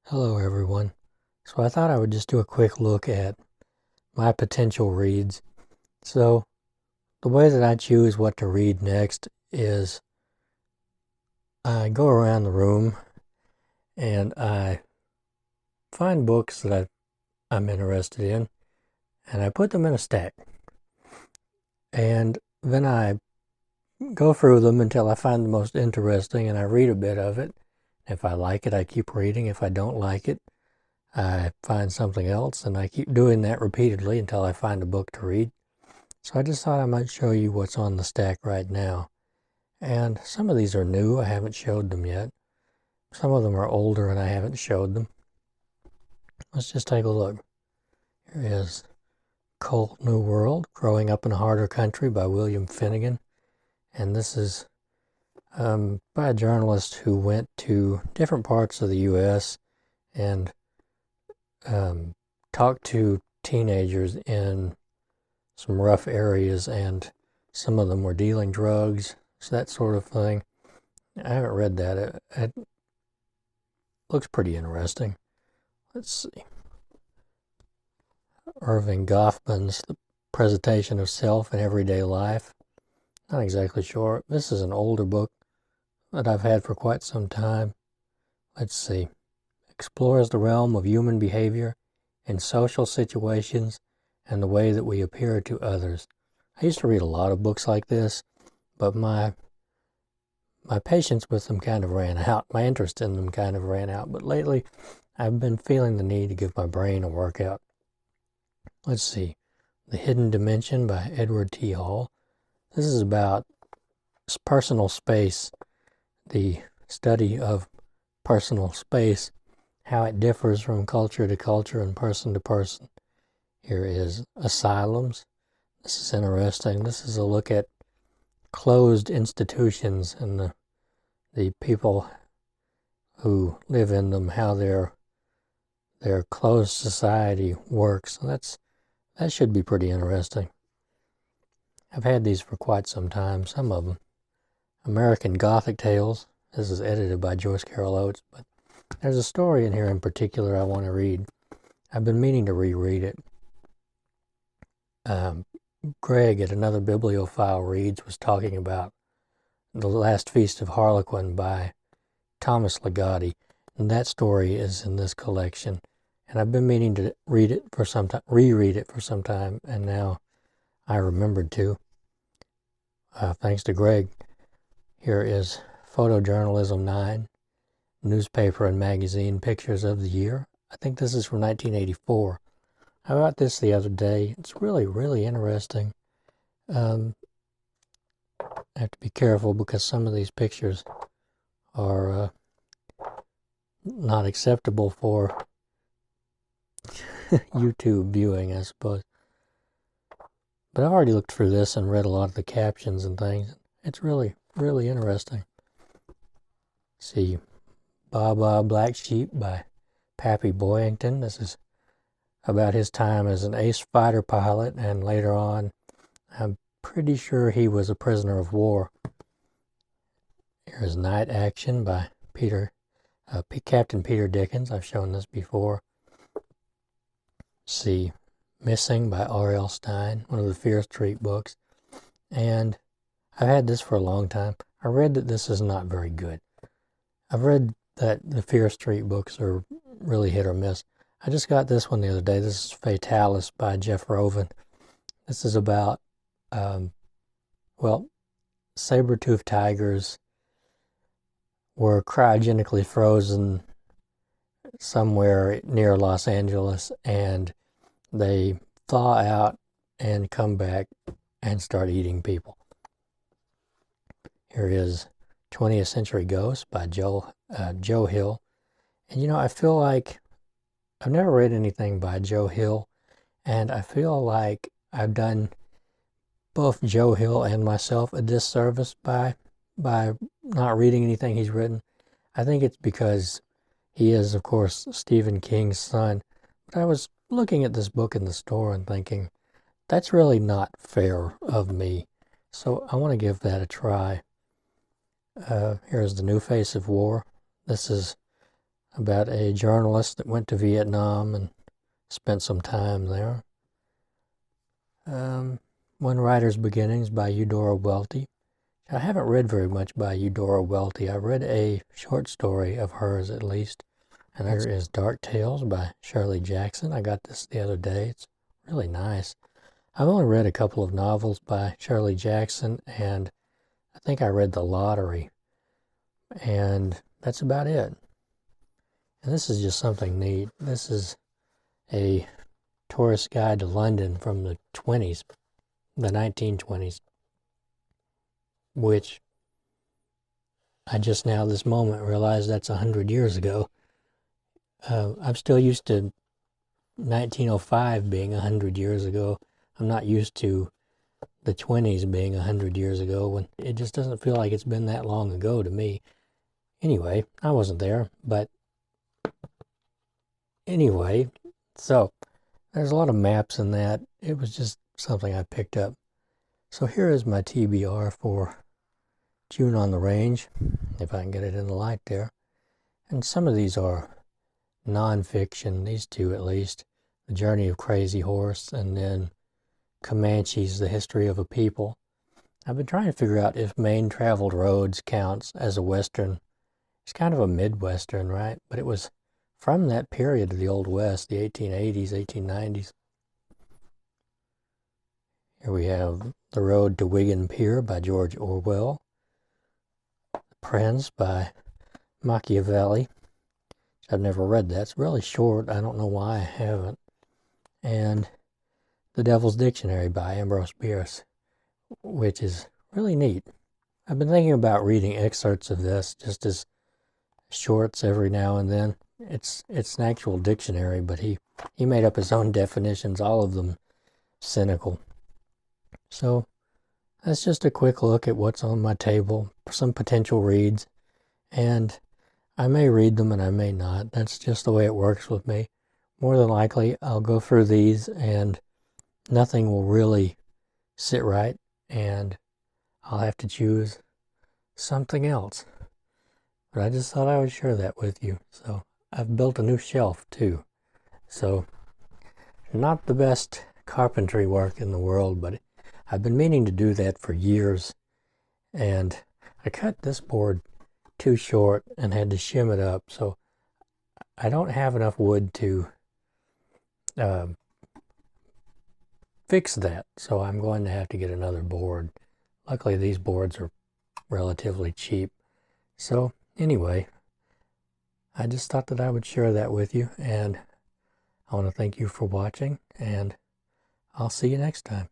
Hello everyone. So I thought I would just do a quick look at my potential reads. So the way that I choose what to read next is I go around the room and I find books that I'm interested in and I put them in a stack. And then I go through them until I find the most interesting and I read a bit of it. If I like it, I keep reading. If I don't like it, I find something else, and I keep doing that repeatedly until I find a book to read. So I just thought I might show you what's on the stack right now. And some of these are new, I haven't showed them yet. Some of them are older and I haven't showed them. Let's just take a look. Here is Cold New World, Growing Up in a Harder Country by William Finnegan. And this is by a journalist who went to different parts of the U.S. and talked to teenagers in some rough areas, and some of them were dealing drugs, so that sort of thing. I haven't read that. It looks pretty interesting. Let's see. Erving Goffman's The Presentation of Self in Everyday Life. Not exactly sure. This is an older book that I've had for quite some time. Let's see. Explores the realm of human behavior in social situations and the way that we appear to others. I used to read a lot of books like this, but my patience with them kind of ran out. My interest in them kind of ran out. But lately, I've been feeling the need to give my brain a workout. Let's see. The Hidden Dimension by Edward T. Hall. This is about personal space, the study of personal space, how it differs from culture to culture and person to person. Here is Asylums. This is interesting. This is a look at closed institutions and the people who live in them, how their closed society works. That should be pretty interesting. I've had these for quite some time, some of them. American Gothic Tales. This is edited by Joyce Carol Oates, but there's a story in here in particular I want to read. I've been meaning to reread it. Greg at Another Bibliophile Reads was talking about The Last Feast of Harlequin by Thomas Ligotti, and that story is in this collection. And I've been meaning to read it for some time, reread it for some time, and now I remembered to. Thanks to Greg. Here is Photojournalism 9, Newspaper and Magazine Pictures of the Year. I think this is from 1984. I got this the other day. It's really, really interesting. I have to be careful because some of these pictures are not acceptable for YouTube viewing, I suppose. But I've already looked through this and read a lot of the captions and things. It's really, really interesting. See, Baba Black Sheep by Pappy Boyington. This is about his time as an ace fighter pilot, and later on, I'm pretty sure he was a prisoner of war. Here's Night Action by Captain Peter Dickens. I've shown this before. See, Missing by R.L. Stine, one of the Fear Street books. And I've had this for a long time. I read that this is not very good. I've read that the Fear Street books are really hit or miss. I just got this one the other day. This is Fatalis by Jeff Rovin. This is about, saber-toothed tigers were cryogenically frozen somewhere near Los Angeles, and they thaw out and come back and start eating people. Here is 20th Century Ghosts by Joe Hill. And I feel like I've never read anything by Joe Hill, and I feel like I've done both Joe Hill and myself a disservice by not reading anything he's written. I think it's because he is, of course, Stephen King's son. But I was looking at this book in the store and thinking, that's really not fair of me. So I want to give that a try. Here's The New Face of War. This is about a journalist that went to Vietnam and spent some time there. One Writer's Beginnings by Eudora Welty. I haven't read very much by Eudora Welty. I read a short story of hers at least. And there is Dark Tales by Shirley Jackson. I got this the other day. It's really nice. I've only read a couple of novels by Shirley Jackson, and I think I read The Lottery. And that's about it. And this is just something neat. This is a tourist guide to London from the 20s, the 1920s, which I just now, this moment, realized that's 100 years ago. I'm still used to 1905 being 100 years ago. I'm not used to the 20s being 100 years ago, when it just doesn't feel like it's been that long ago to me. Anyway, I wasn't there, but anyway, so there's a lot of maps in that. It was just something I picked up. So here is my TBR for June on the Range, if I can get it in the light there. And some of these are non-fiction, these two at least. The Journey of Crazy Horse, and then Comanches, The History of a People. I've been trying to figure out if Main Traveled Roads counts as a Western. It's kind of a Midwestern, right? But it was from that period of the Old West, the 1880s, 1890s. Here we have The Road to Wiggan Pier by George Orwell. The Prince by Machiavelli. I've never read that. It's really short. I don't know why I haven't. And The Devil's Dictionary by Ambrose Bierce, which is really neat. I've been thinking about reading excerpts of this just as shorts every now and then. It's an actual dictionary, but he made up his own definitions, all of them cynical. So that's just a quick look at what's on my table, some potential reads, and I may read them and I may not. That's just the way it works with me. More than likely, I'll go through these and nothing will really sit right, and I'll have to choose something else. But I just thought I would share that with you. So I've built a new shelf too. So not the best carpentry work in the world, but I've been meaning to do that for years. And I cut this board too short and had to shim it up. So I don't have enough wood to fix that. So I'm going to have to get another board. Luckily, these boards are relatively cheap. So anyway, I just thought that I would share that with you, and I want to thank you for watching, and I'll see you next time.